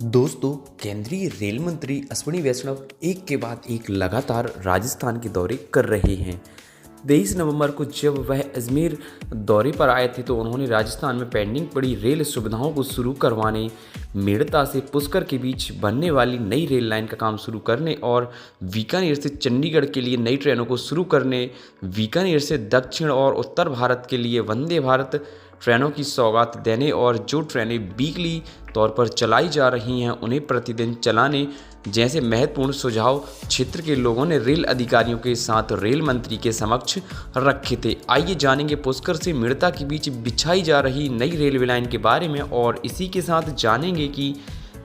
दोस्तों, केंद्रीय रेल मंत्री अश्विनी वैष्णव एक के बाद एक लगातार राजस्थान के दौरे कर रहे हैं। 23 नवंबर को जब वह अजमेर दौरे पर आए थे तो उन्होंने राजस्थान में पेंडिंग पड़ी रेल सुविधाओं को शुरू करवाने, मेड़ता से पुष्कर के बीच बनने वाली नई रेल लाइन का काम शुरू करने और बीकानेर से चंडीगढ़ के लिए नई ट्रेनों को शुरू करने, बीकानेर से दक्षिण और उत्तर भारत के लिए वंदे भारत ट्रेनों की सौगात देने और जो ट्रेनें वीकली तौर पर चलाई जा रही हैं उन्हें प्रतिदिन चलाने जैसे महत्वपूर्ण सुझाव क्षेत्र के लोगों ने रेल अधिकारियों के साथ रेल मंत्री के समक्ष रखे थे। आइए जानेंगे पुष्कर से मेड़ता के बीच बिछाई जा रही नई रेलवे लाइन के बारे में और इसी के साथ जानेंगे कि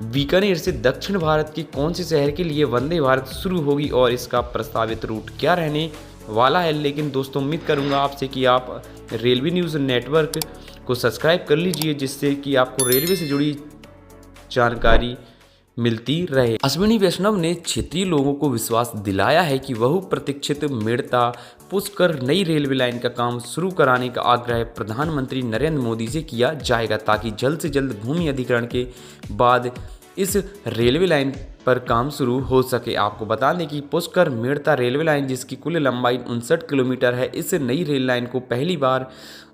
बीकानेर से दक्षिण भारत के कौन से शहर के लिए वंदे भारत शुरू होगी और इसका प्रस्तावित रूट क्या रहने वाला है। लेकिन दोस्तों, उम्मीद करूंगा आपसे कि आप रेलवे न्यूज़ नेटवर्क को सब्सक्राइब कर लीजिए जिससे कि आपको रेलवे से जुड़ी जानकारी मिलती रहे। अश्विनी वैष्णव ने क्षेत्रीय लोगों को विश्वास दिलाया है कि बहुप्रतीक्षित मेड़ता पुष्कर नई रेलवे लाइन का काम शुरू कराने का आग्रह प्रधानमंत्री नरेंद्र मोदी से किया जाएगा ताकि जल्द से जल्द भूमि अधिग्रहण के बाद इस रेलवे लाइन पर काम शुरू हो सके। आपको बता दें कि पुष्कर मेड़ता रेलवे लाइन जिसकी कुल लंबाई 59 किलोमीटर है, इस नई रेल लाइन को पहली बार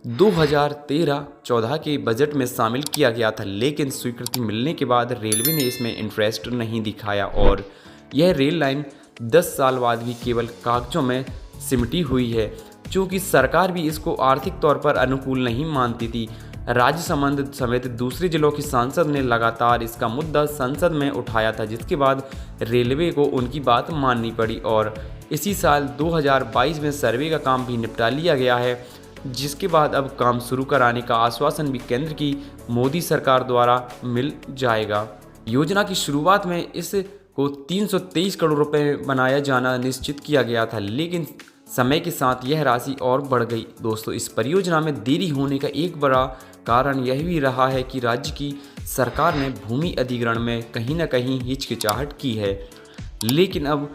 2013-14 के बजट में शामिल किया गया था, लेकिन स्वीकृति मिलने के बाद रेलवे ने इसमें इंटरेस्ट नहीं दिखाया और यह रेल लाइन 10 साल बाद भी केवल कागजों में सिमटी हुई है, क्योंकि सरकार भी इसको आर्थिक तौर पर अनुकूल नहीं मानती थी। राजसमंद समेत दूसरे जिलों के सांसद ने लगातार इसका मुद्दा संसद में उठाया था, जिसके बाद रेलवे को उनकी बात माननी पड़ी और इसी साल 2022 में सर्वे का काम भी निपटा लिया गया है, जिसके बाद अब काम शुरू कराने का आश्वासन भी केंद्र की मोदी सरकार द्वारा मिल जाएगा। योजना की शुरुआत में इसको 323 करोड़ रुपए में बनाया जाना निश्चित किया गया था, लेकिन समय के साथ यह राशि और बढ़ गई। दोस्तों, इस परियोजना में देरी होने का एक बड़ा कारण यह भी रहा है कि राज्य की सरकार ने भूमि अधिग्रहण में कहीं न कहीं हिचकिचाहट की है, लेकिन अब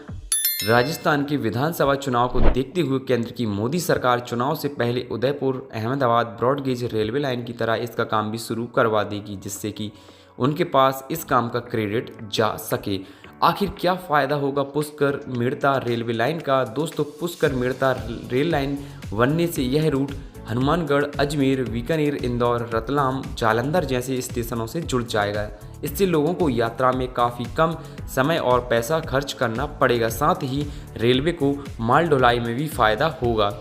राजस्थान के विधानसभा चुनाव को देखते हुए केंद्र की मोदी सरकार चुनाव से पहले Udaipur Ahmedabad broad gauge railway line की तरह इसका काम भी शुरू करवा देगी, जिससे कि उनके पास इस काम का क्रेडिट जा सके। आखिर क्या फ़ायदा होगा पुष्कर मेड़ता रेलवे लाइन का? दोस्तों, पुष्कर मेड़ता रेल लाइन बनने से यह रूट हनुमानगढ़, अजमेर, बीकानेर, इंदौर, रतलाम, जालंधर जैसे स्टेशनों से जुड़ जाएगा। इससे लोगों को यात्रा में काफ़ी कम समय और पैसा खर्च करना पड़ेगा, साथ ही रेलवे को माल ढुलाई में भी फ़ायदा होगा।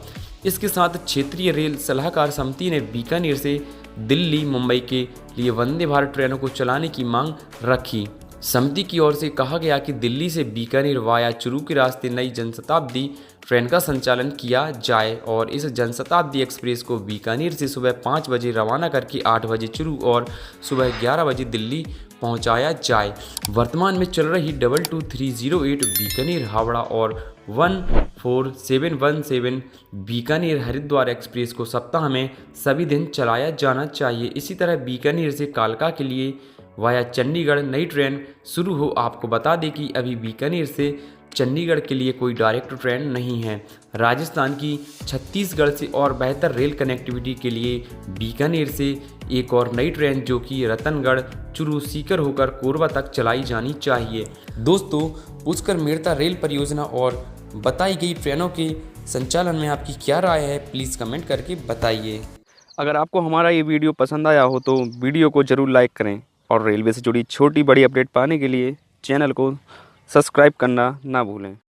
इसके साथ क्षेत्रीय रेल सलाहकार समिति ने बीकानेर से दिल्ली, मुंबई के लिए वंदे भारत ट्रेनों को चलाने की मांग रखी। समिति की ओर से कहा गया कि दिल्ली से बीकानेर वाया चूरू के रास्ते नई जनशताब्दी ट्रेन का संचालन किया जाए और इस जनशताब्दी एक्सप्रेस को बीकानेर से सुबह 5 बजे रवाना करके 8 बजे चूरू और सुबह 11 बजे दिल्ली पहुंचाया जाए। वर्तमान में चल रही 22308 बीकानेर हावड़ा और 14717 बीकानेर हरिद्वार एक्सप्रेस को सप्ताह में सभी दिन चलाया जाना चाहिए। इसी तरह बीकानेर से कालका के लिए वाया चंडीगढ़ नई ट्रेन शुरू हो। आपको बता दें कि अभी बीकानेर से चंडीगढ़ के लिए कोई डायरेक्ट ट्रेन नहीं है। राजस्थान की छत्तीसगढ़ से और बेहतर रेल कनेक्टिविटी के लिए बीकानेर से एक और नई ट्रेन जो कि रतनगढ़, चूरू, सीकर होकर कोरबा तक चलाई जानी चाहिए। दोस्तों, पुष्कर मेड़ता रेल परियोजना और बताई गई ट्रेनों के संचालन में आपकी क्या राय है, प्लीज़ कमेंट करके बताइए। अगर आपको हमारा ये वीडियो पसंद आया हो तो वीडियो को ज़रूर लाइक करें और रेलवे से जुड़ी छोटी बड़ी अपडेट पाने के लिए चैनल को सब्सक्राइब करना ना भूलें।